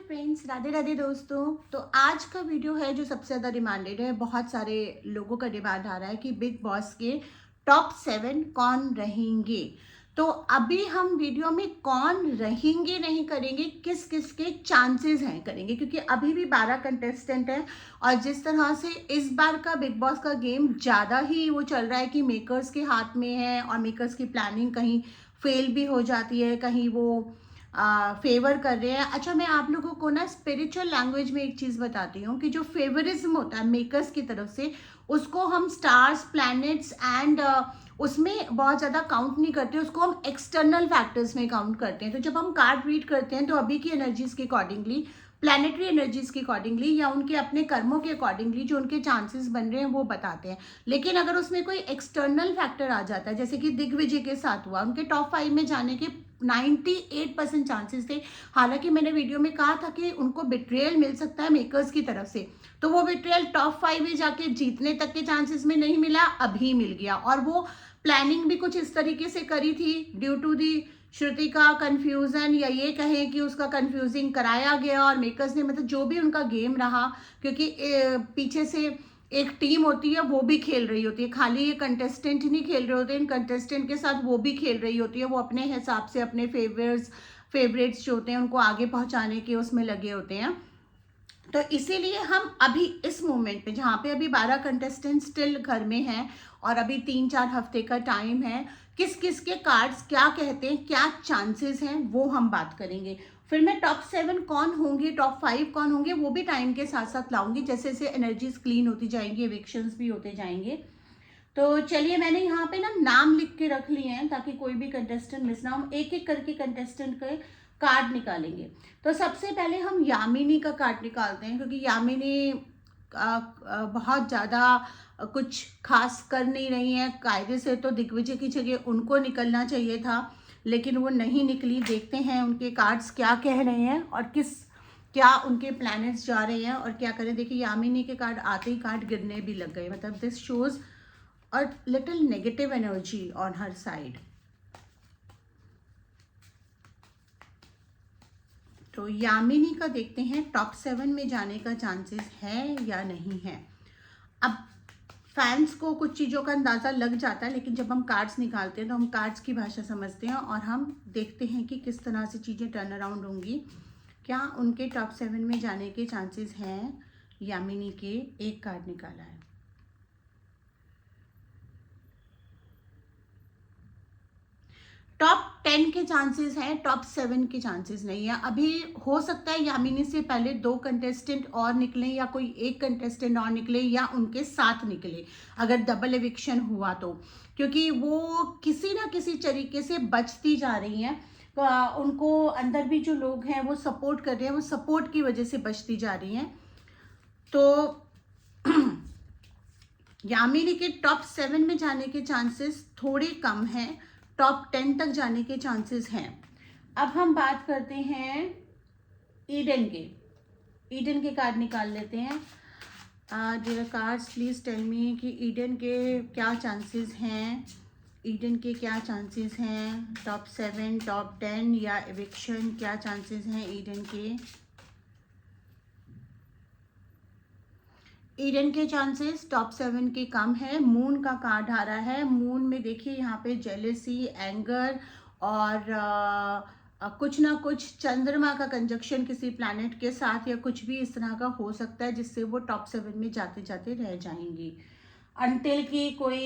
Friends, Radhe Radhe दोस्तों। तो आज का वीडियो है जो सबसे ज़्यादा डिमांडेड है। बहुत सारे लोगों का डिमांड आ रहा है कि बिग बॉस के टॉप 7 कौन रहेंगे। तो अभी हम वीडियो में कौन रहेंगे नहीं करेंगे, किस किस के चांसेस हैं करेंगे, क्योंकि अभी भी 12 कंटेस्टेंट हैं। और जिस तरह से इस बार का बिग बॉस का गेम ज़्यादा ही वो चल रहा है कि मेकर्स के हाथ में है और मेकर्स की प्लानिंग कहीं फेल भी हो जाती है, कहीं वो फेवर कर रहे हैं। अच्छा, मैं आप लोगों को ना स्पिरिचुअल लैंग्वेज में एक चीज़ बताती हूँ कि जो फेवरिज्म होता है मेकर्स की तरफ से, उसको हम स्टार्स, प्लैनेट्स एंड उसमें बहुत ज़्यादा काउंट नहीं करते, उसको हम एक्सटर्नल फैक्टर्स में काउंट करते हैं। तो जब हम कार्ड रीड करते हैं तो अभी की एनर्जीज के अकॉर्डिंगली, प्लैनेटरी एनर्जीज के अकॉर्डिंगली या उनके अपने कर्मों के अकॉर्डिंगली जो उनके चांसेस बन रहे हैं वो बताते हैं। लेकिन अगर उसमें कोई एक्सटर्नल फैक्टर आ जाता है, जैसे कि दिग्विजय के साथ हुआ, उनके टॉप 5 में जाने के 98% चांसेस थे। हालांकि मैंने वीडियो में कहा था कि उनको बिट्रेयल मिल सकता है मेकर्स की तरफ से, तो वो बिट्रेयल टॉप 5 में जाके जीतने तक के चांसेस में नहीं मिला, अभी मिल गया। और वो प्लानिंग भी कुछ इस तरीके से करी थी ड्यू टू दी श्रुति का कंफ्यूजन, या ये कहें कि उसका कंफ्यूजिंग कराया गया और मेकर्स ने, मतलब जो भी उनका गेम रहा, क्योंकि पीछे से एक टीम होती है वो भी खेल रही होती है, खाली ये कंटेस्टेंट नहीं खेल रहे होते, इन कंटेस्टेंट के साथ वो भी खेल रही होती है। वो अपने हिसाब से अपने फेवरेट्स जो होते हैं उनको आगे पहुंचाने के उसमें लगे होते हैं। तो इसीलिए हम अभी इस मोमेंट पे, जहाँ पे अभी 12 कंटेस्टेंट स्टिल घर में हैं और अभी 3-4 हफ्ते का टाइम है, किस किस के कार्ड्स क्या कहते हैं, क्या चांसेस हैं, वो हम बात करेंगे। फिर मैं टॉप 7 कौन होंगे, टॉप 5 कौन होंगे, वो भी टाइम के साथ साथ लाऊंगी, जैसे जैसे एनर्जीज क्लीन होती जाएंगी, एविक्शंस भी होते जाएंगे। तो चलिए, मैंने यहाँ पे ना नाम लिख के रख लिए हैं ताकि कोई भी कंटेस्टेंट मिस ना हो। एक एक करके कंटेस्टेंट के कार्ड निकालेंगे। तो सबसे पहले हम यामिनी का कार्ड निकालते हैं, क्योंकि यामिनी बहुत ज़्यादा कुछ खास कर नहीं रही है। कायदे से तो दिग्विजय की जगह उनको निकलना चाहिए था, लेकिन वो नहीं निकली। देखते हैं उनके कार्ड्स क्या कह रहे हैं और क्या उनके प्लैनेट्स जा रहे हैं और क्या करें। देखिए, यामिनी के कार्ड आते ही कार्ड गिरने भी लग गए, मतलब this shows a little negative energy on her side. तो यामिनी का देखते हैं टॉप 7 में जाने का चांसेस है या नहीं है। अब फैंस को कुछ चीज़ों का अंदाज़ा लग जाता है, लेकिन जब हम कार्ड्स निकालते हैं तो हम कार्ड्स की भाषा समझते हैं और हम देखते हैं कि किस तरह से चीज़ें टर्न अराउंड होंगी। क्या उनके टॉप 7 में जाने के चांसेस हैं। यामिनी के एक कार्ड निकाला है। टॉप 10 के चांसेस हैं, टॉप 7 के चांसेस नहीं है। अभी हो सकता है यामिनी से पहले 2 कंटेस्टेंट और निकले, या कोई एक कंटेस्टेंट और निकले, या उनके साथ निकले अगर डबल एविक्शन हुआ तो, क्योंकि वो किसी ना किसी तरीके से बचती जा रही हैं। उनको अंदर भी जो लोग हैं वो सपोर्ट कर रहे हैं, वो सपोर्ट की वजह से बचती जा रही हैं। तो यामिनी के टॉप 7 में जाने के चांसेस थोड़े कम हैं, टॉप 10 तक जाने के चांसेस हैं। अब हम बात करते हैं ईडन के। ईडन के कार्ड निकाल लेते हैं। Dear cards, please tell me कि ईडन के क्या चांसेस हैं। ईडन के क्या चांसेस हैं, टॉप 7, टॉप 10 या एविक्शन, क्या चांसेस हैं ईडन के। ईडन के चांसेस टॉप 7 के कम है। मून का कार्ड आ रहा है। मून में देखिए यहाँ पे जेलेसी, एंगर और कुछ ना कुछ चंद्रमा का कंजक्शन किसी प्लैनेट के साथ, या कुछ भी इस तरह का हो सकता है जिससे वो टॉप 7 में जाते जाते रह जाएंगी, अनटिल की कोई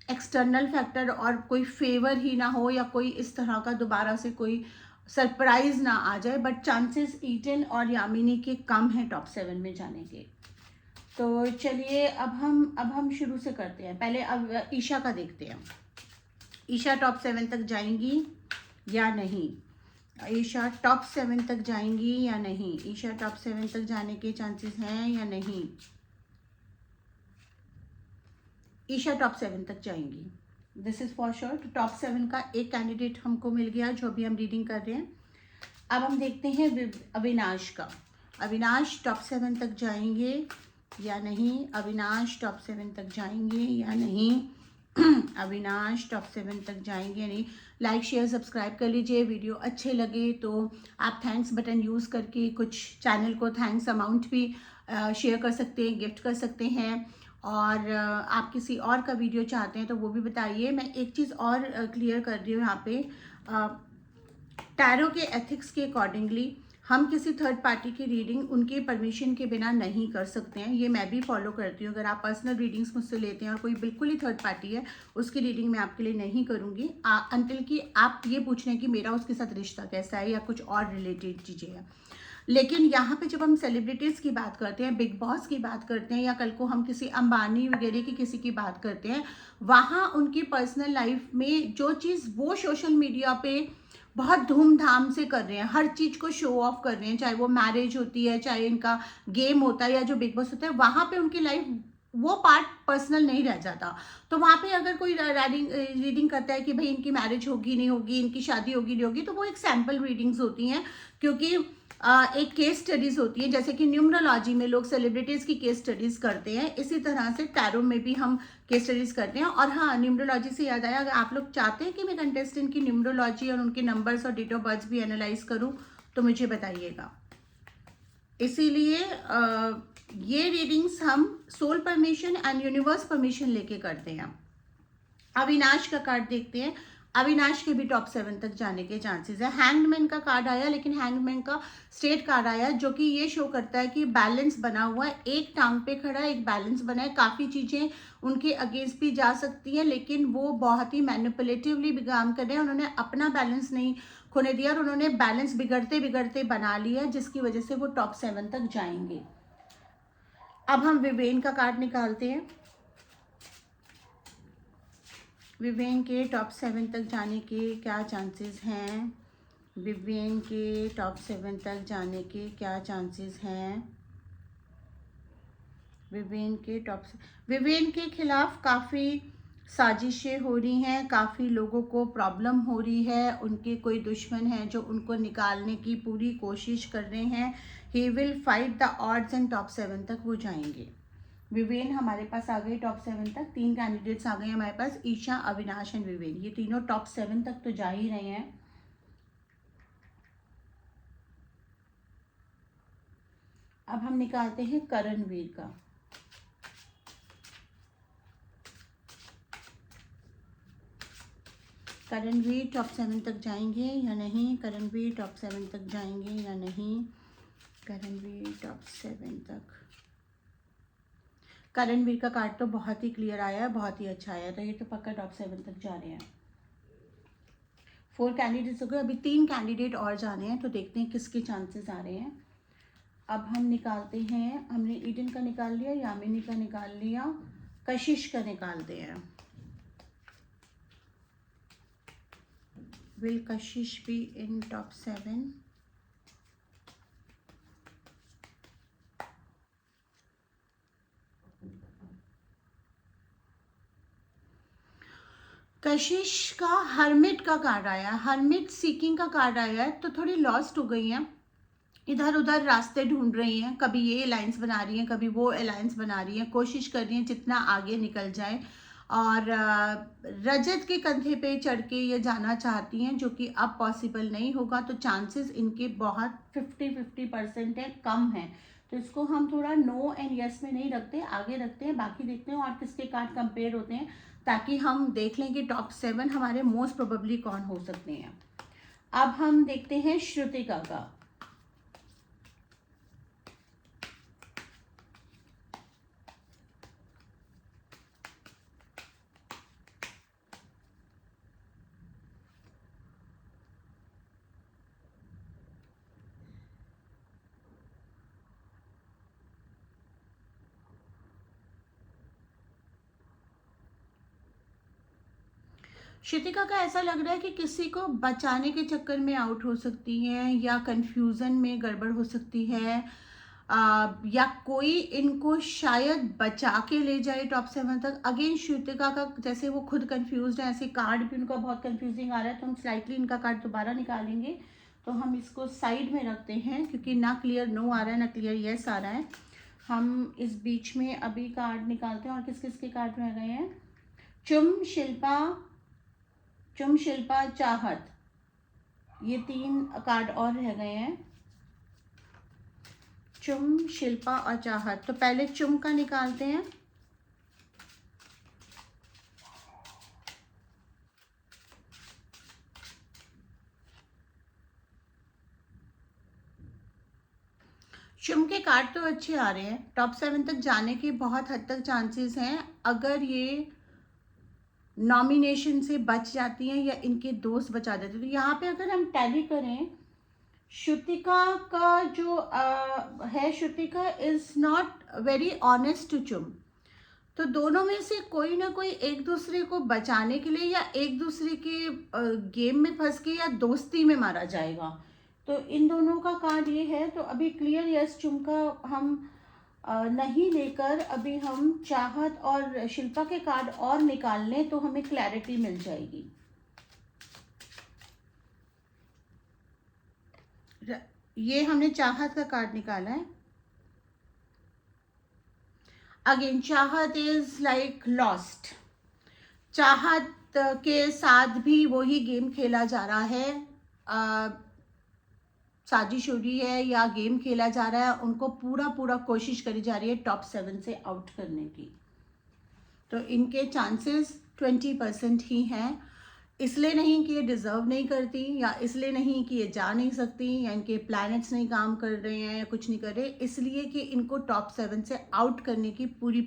एक्सटर्नल फैक्टर और कोई फेवर ही ना हो, या कोई इस तरह का दोबारा से कोई सरप्राइज ना आ जाए। बट चांसेस ईडन और यामिनी के कम है टॉप 7 में जाने के। तो चलिए, अब हम शुरू से करते हैं। पहले अब ईशा का देखते हैं। ईशा टॉप 7 तक जाएंगी या नहीं। ईशा टॉप 7 तक जाएंगी या नहीं। ईशा टॉप 7 तक जाने के चांसेस हैं या नहीं। ईशा टॉप 7 तक जाएंगी, दिस इज फॉर श्योर। तो टॉप 7 का एक कैंडिडेट हमको मिल गया जो अभी हम रीडिंग कर रहे हैं। अब हम देखते हैं अविनाश का। अविनाश टॉप 7 तक जाएंगे या नहीं। अविनाश टॉप 7 तक जाएंगे या नहीं। अविनाश टॉप 7 तक जाएंगे या नहीं। लाइक शेयर सब्सक्राइब कर लीजिए। वीडियो अच्छे लगे तो आप थैंक्स बटन यूज़ करके कुछ चैनल को थैंक्स अमाउंट भी शेयर कर सकते हैं, गिफ्ट कर सकते हैं। और आप किसी और का वीडियो चाहते हैं तो वो भी बताइए। मैं एक चीज़ और क्लियर कर रही हूँ यहाँ पे, टैरो के एथिक्स के अकॉर्डिंगली हम किसी थर्ड पार्टी की रीडिंग उनके परमिशन के बिना नहीं कर सकते हैं। ये मैं भी फॉलो करती हूँ। अगर आप पर्सनल रीडिंग्स मुझसे लेते हैं और कोई बिल्कुल ही थर्ड पार्टी है, उसकी रीडिंग मैं आपके लिए नहीं करूँगी अंटिल कि आप ये पूछ रहे हैं कि मेरा उसके साथ रिश्ता कैसा है या कुछ और रिलेटेड चीज़ें हैं। लेकिन यहाँ पे जब हम सेलिब्रिटीज़ की बात करते हैं, बिग बॉस की बात करते हैं, या कल को हम किसी अंबानी वगैरह की किसी की बात करते हैं, वहाँ उनकी पर्सनल लाइफ में जो चीज़ वो सोशल मीडिया पे बहुत धूमधाम से कर रहे हैं, हर चीज़ को शो ऑफ कर रहे हैं, चाहे वो मैरिज होती है, चाहे इनका गेम होता है, या जो बिग बॉस होता है, वहाँ पे उनकी लाइफ वो पार्ट पर्सनल नहीं रह जाता। तो वहाँ पे अगर कोई रीडिंग करता है कि भाई इनकी मैरिज होगी नहीं होगी, इनकी शादी होगी नहीं होगी, तो वो एक सैम्पल रीडिंग्स होती हैं, क्योंकि एक केस स्टडीज होती है। जैसे कि न्यूमरोलॉजी में लोग सेलिब्रिटीज़ की केस स्टडीज़ करते हैं, इसी तरह से टैरो में भी हम केस स्टडीज़ करते हैं। और हाँ, न्यूमरोलॉजी से याद आया, अगर आप लोग चाहते हैं कि मैं कंटेस्टेंट की न्यूमरोलॉजी और उनके नंबर्स और डेट ऑफ बर्थ भी एनालाइज करूँ तो मुझे बताइएगा। इसीलिए ये रीडिंग्स हम soul permission and universe permission लेके करते हैं। अविनाश का कार्ड देखते हैं। अविनाश के भी टॉप 7 तक जाने के चांसेस है। हैंगमैन का कार्ड आया, लेकिन हैंगमैन का स्टेट कार्ड आया, जो कि ये शो करता है कि बैलेंस बना हुआ है, एक टांग पे खड़ा है, एक बैलेंस बना है। काफ़ी चीज़ें उनके अगेंस्ट भी जा सकती हैं, लेकिन वो बहुत ही मैनिपुलेटिवली भी काम कर रहे हैं। उन्होंने अपना बैलेंस नहीं खोने दिया और उन्होंने बैलेंस बिगड़ते बिगड़ते बना लिया, जिसकी वजह से वो टॉप 7 तक जाएंगे। अब हम विवेन का कार्ड निकालते हैं। विवेन के टॉप 7 तक जाने के क्या चांसेस हैं? विवेन के टॉप 7 तक जाने के क्या चांसेस हैं? विवेन के खिलाफ काफ़ी साजिशें हो रही हैं, काफ़ी लोगों को प्रॉब्लम हो रही है, उनके कोई दुश्मन हैं जो उनको निकालने की पूरी कोशिश कर रहे हैं। He will fight the odds and top 7 तक वो जाएंगे। विवेन हमारे पास आ गए टॉप 7 तक। 3 कैंडिडेट्स आ गए हमारे पास, ईशा, अविनाश एंड विवेन। ये तीनों टॉप 7 तक तो जा ही रहे हैं। अब हम निकालते हैं करणवीर का। करणवीर टॉप 7 तक जाएंगे या नहीं? करणवीर टॉप 7 तक जाएंगे या नहीं? करणवीर टॉप 7 तक। करणवीर का कार्ड तो बहुत ही क्लियर आया है, बहुत ही अच्छा आया, तो ये तो पक्का टॉप 7 तक जा रहे हैं। 4 कैंडिडेट्स हो गए, अभी 3 कैंडिडेट और जाने हैं, तो देखते हैं किसके चांसेस आ रहे हैं। अब हम निकालते हैं, हमने ईडन का निकाल लिया, यामिनी का निकाल लिया, कशिश का निकालते हैं। Will Kashish be in top 7? कशिश का हर्मिट का कार्ड आया, हर्मिट सीकिंग का कार्ड आया है, तो थोड़ी लॉस्ट हो गई हैं, इधर उधर रास्ते ढूंढ रही हैं, कभी ये अलायंस बना रही हैं, कभी वो अलायंस बना रही हैं, कोशिश कर रही हैं जितना आगे निकल जाए। और रजत के कंधे पे चढ़ के ये जाना चाहती हैं, जो कि अब पॉसिबल नहीं होगा। तो चांसेस इनके बहुत 50-50% है, कम है। तो इसको हम थोड़ा नो एंड यस में नहीं रखते, आगे रखते हैं, बाकी देखते हैं और किसके कार्ड कंपेयर होते हैं, ताकि हम देख लें कि टॉप 7 हमारे मोस्ट प्रोबेबली कौन हो सकते हैं। अब हम देखते हैं श्रुतिका का। श्रुतिका का ऐसा लग रहा है कि किसी को बचाने के चक्कर में आउट हो सकती हैं, या कंफ्यूजन में गड़बड़ हो सकती है, या कोई इनको शायद बचा के ले जाए टॉप 7 तक। अगेन श्रुतिका का जैसे वो खुद कंफ्यूज है, ऐसे कार्ड भी उनका बहुत कंफ्यूजिंग आ रहा है, तो हम स्लाइटली इनका कार्ड दोबारा निकालेंगे। तो हम इसको साइड में रखते हैं, क्योंकि ना क्लियर नो आ रहा है ना क्लियर येस आ रहा है। हम इस बीच में अभी कार्ड निकालते हैं, और किस किस के कार्ड रह गए हैं? चुम शिल्पा चाहत, ये 3 कार्ड और रह गए हैं। चुम शिल्पा और चाहत। तो पहले चुम का निकालते हैं। चुम के कार्ड तो अच्छे आ रहे हैं, टॉप 7 तक जाने के बहुत हद तक चांसेस हैं अगर ये नॉमिनेशन से बच जाती हैं या इनके दोस्त बचा देते हैं। तो यहाँ पे अगर हम टैली करें, श्रुतिका का जो है, Shrutika is not very honest to चुम। तो दोनों में से कोई ना कोई एक दूसरे को बचाने के लिए या एक दूसरे के गेम में फंस के या दोस्ती में मारा जाएगा। तो इन दोनों का कार्ड ये है। तो अभी क्लियर यस चुम का हम नहीं लेकर अभी हम चाहत और शिल्पा के कार्ड और निकाल लें तो हमें क्लैरिटी मिल जाएगी। ये हमने चाहत का कार्ड निकाला है। अगेन चाहत इज लाइक लॉस्ट। चाहत के साथ भी वही गेम खेला जा रहा है, साजिश हो रही है या गेम खेला जा रहा है। उनको पूरा कोशिश करी जा रही है टॉप 7 से आउट करने की। तो इनके चांसेस 20% ही हैं। इसलिए नहीं कि ये डिज़र्व नहीं करती, या इसलिए नहीं कि ये जा नहीं सकती, या इनके प्लैनेट्स नहीं काम कर रहे हैं या कुछ नहीं कर रहे, इसलिए कि इनको टॉप 7 से आउट करने की पूरी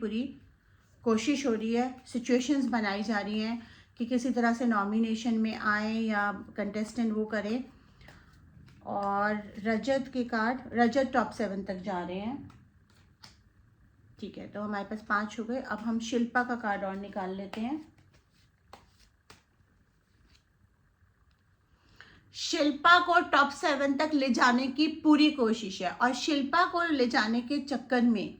कोशिश हो रही है। सिचुएशंस बनाई जा रही हैं कि किसी तरह से नॉमिनेशन में आए या कंटेस्टेंट वो करें। और रजत के कार्ड, रजत टॉप 7 तक जा रहे हैं। ठीक है, तो हमारे पास 5 हो गए। अब हम शिल्पा का कार्ड और निकाल लेते हैं। शिल्पा को टॉप 7 तक ले जाने की पूरी कोशिश है, और शिल्पा को ले जाने के चक्कर में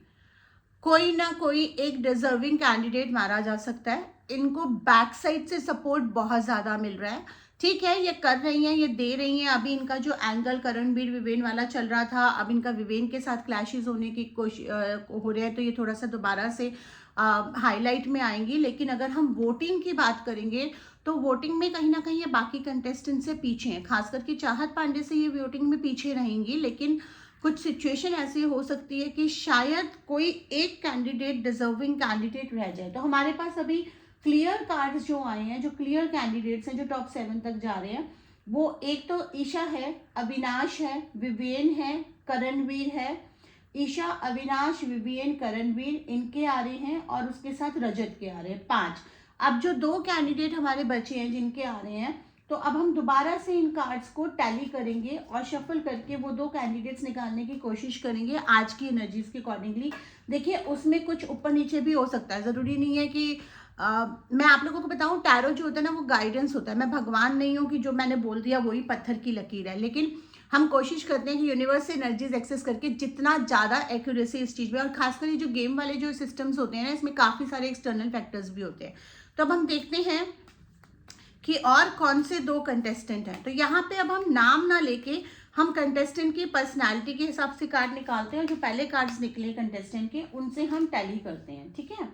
कोई ना कोई एक डिजर्विंग कैंडिडेट मारा जा सकता है। इनको बैक साइड से सपोर्ट बहुत ज़्यादा मिल रहा है। ठीक है, ये कर रही हैं, ये दे रही हैं। अभी इनका जो एंगल करणवीर विवेन वाला चल रहा था, अब इनका विवेन के साथ क्लैशेस होने की कोशिश हो रहे हैं, तो ये थोड़ा सा दोबारा से हाईलाइट में आएंगी। लेकिन अगर हम वोटिंग की बात करेंगे तो वोटिंग में कहीं ना कहीं ये बाकी कंटेस्टेंट से पीछे हैं, खास करके चाहत पांडे से ये वोटिंग में पीछे रहेंगी। लेकिन कुछ सिचुएशन ऐसी हो सकती है कि शायद कोई एक कैंडिडेट, डिजर्विंग कैंडिडेट रह जाए। तो हमारे पास अभी क्लियर कार्ड्स जो आए हैं, जो क्लियर कैंडिडेट्स हैं जो टॉप 7 तक जा रहे हैं, वो एक तो ईशा है, अविनाश है, विवेन है, करणवीर है। ईशा, अविनाश, विवेन, करणवीर इनके आ रहे हैं, और उसके साथ रजत के आ रहे हैं 5। अब जो 2 कैंडिडेट हमारे बचे हैं जिनके आ रहे हैं, तो अब हम दोबारा से इन कार्ड्स को टैली करेंगे और शफल करके वो 2 कैंडिडेट्स निकालने की कोशिश करेंगे आज की एनर्जीज के अकॉर्डिंगली। देखिए, उसमें कुछ ऊपर नीचे भी हो सकता है, ज़रूरी नहीं है कि मैं आप लोगों को बताऊं, टैरो जो होता है ना, वो गाइडेंस होता है। मैं भगवान नहीं हूं कि जो मैंने बोल दिया वही पत्थर की लकीर है। लेकिन हम कोशिश करते हैं कि यूनिवर्स से एनर्जीज एक्सेस करके जितना ज़्यादा एक्यूरेसी इस चीज़ में, और खासकर ये जो गेम वाले जो सिस्टम्स होते हैं ना, इसमें काफ़ी सारे एक्सटर्नल फैक्टर्स भी होते हैं। तो अब हम देखते हैं कि और कौन से 2 कंटेस्टेंट हैं। तो यहाँ पे अब हम नाम ना लेके हम कंटेस्टेंट की पर्सनालिटी के हिसाब से कार्ड निकालते हैं। जो पहले कार्ड्स निकले कंटेस्टेंट के, उनसे हम टैली करते हैं। ठीक है,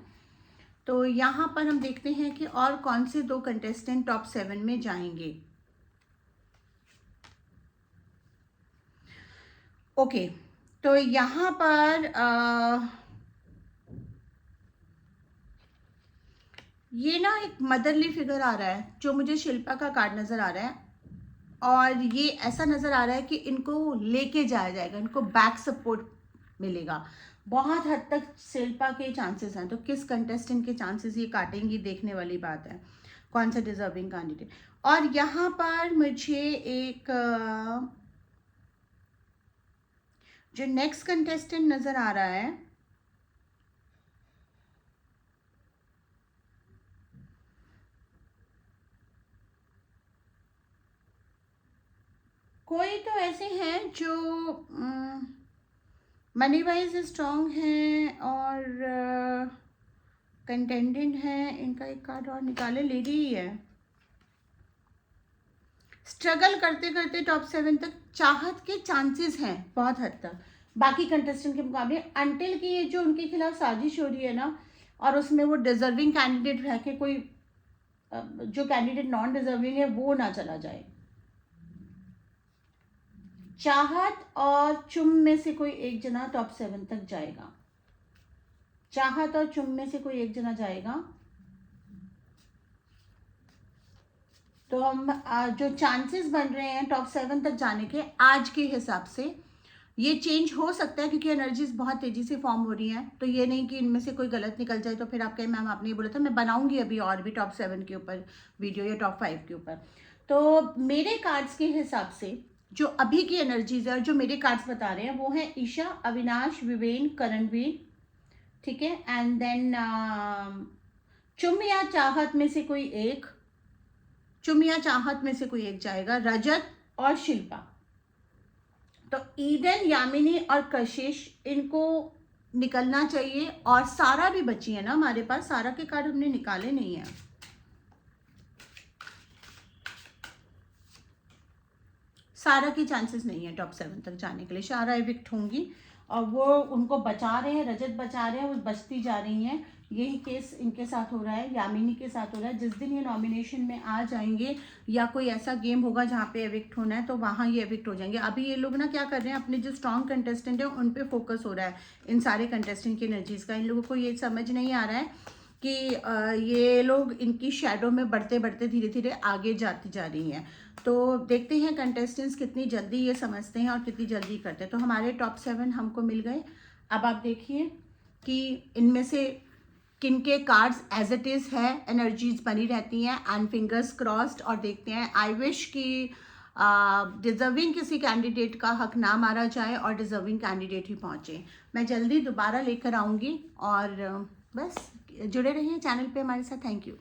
तो यहाँ पर हम देखते हैं कि और कौन से 2 कंटेस्टेंट टॉप 7 में जाएंगे। ओके, तो यहाँ पर ये ना एक मदरली फिगर आ रहा है, जो मुझे शिल्पा का कार्ड नज़र आ रहा है, और ये ऐसा नज़र आ रहा है कि इनको लेके जाया जाएगा, इनको बैक सपोर्ट मिलेगा। बहुत हद तक शिल्पा के चांसेस हैं। तो किस कंटेस्टेंट के चांसेस ये काटेंगी, देखने वाली बात है, कौन सा डिजर्विंग कैंडिडेट। और यहाँ पर मुझे एक जो नेक्स्ट कंटेस्टेंट नज़र आ रहा है, कोई तो ऐसे हैं जो मनी वाइज स्ट्रॉन्ग हैं और कंटेंडेंट हैं। इनका एक कार्ड और निकाले, लेडी ही है। स्ट्रगल करते करते टॉप 7 तक चाहत के चांसेस हैं बहुत हद तक बाकी कंटेस्टेंट के मुकाबले, अनटिल कि ये जो उनके खिलाफ साजिश हो रही है ना, और उसमें वो डिजर्विंग कैंडिडेट रह के कोई जो कैंडिडेट नॉन डिजर्विंग है वो ना चला जाए। चाहत और चुम में से कोई एक जना टॉप 7 तक जाएगा। चाहत और चुम में से कोई एक जना जाएगा। तो हम जो चांसेस बन रहे हैं टॉप 7 तक जाने के आज के हिसाब से, ये चेंज हो सकता है क्योंकि एनर्जीज बहुत तेजी से फॉर्म हो रही हैं। तो ये नहीं कि इनमें से कोई गलत निकल जाए तो फिर आप कहें मैम आपने ये बोला था। मैं बनाऊंगी अभी और भी टॉप 7 के ऊपर वीडियो या टॉप 5 के ऊपर। तो मेरे कार्ड्स के हिसाब से जो अभी की एनर्जीज है और जो मेरे कार्ड्स बता रहे हैं वो है ईशा, अविनाश, विवेन, करणवीर, ठीक है। एंड देन चुम या चाहत में से कोई एक, चुम या चाहत में से कोई एक जाएगा। रजत और शिल्पा। तो ईडन, यामिनी और कशिश इनको निकलना चाहिए। और सारा भी बची है ना हमारे पास, सारा के कार्ड हमने निकाले नहीं है। सारा की चांसेस नहीं है टॉप 7 तक जाने के लिए। सारा इविक्ट होंगी और वो उनको बचा रहे हैं, रजत बचा रहे हैं, वो बचती जा रही हैं। यही केस इनके साथ हो रहा है, यामिनी के साथ हो रहा है। जिस दिन ये नॉमिनेशन में आ जाएंगे या कोई ऐसा गेम होगा जहाँ पे एविक्ट होना है तो वहाँ ये एविक्ट हो जाएंगे। अभी ये लोग ना क्या कर रहे हैं, अपने जो स्ट्रॉन्ग कंटेस्टेंट है उन पे फोकस हो रहा है, इन सारे कंटेस्टेंट की एनर्जीज का। इन लोगों को ये समझ नहीं आ रहा है कि ये लोग इनकी शैडो में बढ़ते बढ़ते धीरे धीरे आगे जाती जा रही हैं। तो देखते हैं कंटेस्टेंट्स कितनी जल्दी ये समझते हैं और कितनी जल्दी करते हैं। तो हमारे टॉप 7 हमको मिल गए। अब आप देखिए कि इनमें से किन के कार्ड्स एज इट इज़ है, एनर्जीज बनी रहती हैं एंड फिंगर्स क्रॉस्ड। और देखते हैं, आई विश कि डिजर्विंग किसी कैंडिडेट का हक ना मारा जाए और डिजर्विंग कैंडिडेट ही पहुँचे। मैं जल्दी दोबारा लेकर आऊँगी और बस जुड़े रहिए चैनल पे हमारे साथ। Thank you.